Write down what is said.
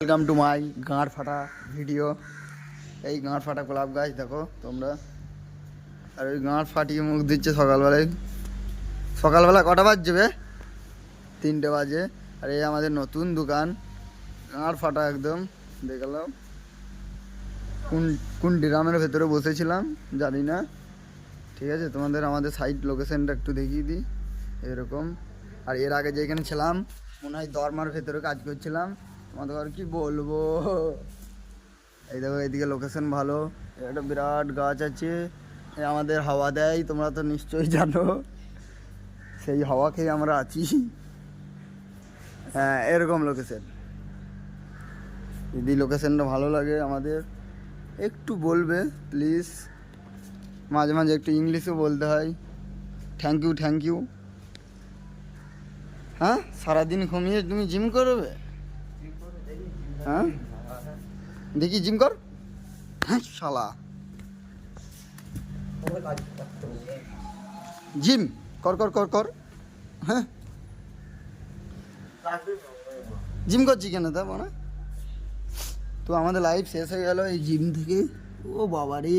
Welcome to my গাঁড় ফাটা video. এই গাঁড় ফাটা ক্লাব গাছ দেখো তোমরা। আর ওই গাঁড় ফাটিয়ে মুখ দিচ্ছে সকালবেলায়। সকালবেলা কটা বাজছে বে? 3টে বাজে। আর এই আমাদের নতুন দোকান, গাঁড় ফাটা একদম। দেখলাম কোন কোন ড্রামের ভেতরে বসেছিলাম জানি না, ঠিক আছে। তোমাদের আমাদের সাইট লোকেশনটা একটু দেখিয়ে দিই এরকম। আর এর আগে যেখানে ছিলাম মনে হয় দরমার ভেতরে কাজ করছিলাম। তোমাদের আর কি বলবো, এই দেখো এইদিকে লোকেশন ভালো, একটা বিরাট গাছ আছে, আমাদের হাওয়া দেয়, তোমরা তো নিশ্চয়ই জানো। সেই হাওয়া খেয়ে আমরা আছি। হ্যাঁ, এরকম লোকেশন। যদি লোকেশনটা ভালো লাগে আমাদের একটু বলবে প্লিজ। মাঝে মাঝে একটু ইংলিশও বলতে হয়। Thank you thank you. হ্যাঁ, সারাদিন ঘুমিয়ে তুমি জিম করবে? হ্যাঁ দেখি জিম কর। হ্যাঁ শালা, জিম কর কর কর কর। হ্যাঁ জিম করছি কেন তা মনে? তো আমাদের লাইফ শেষ হয়ে গেল এই জিম থেকে। ও বাবা রে।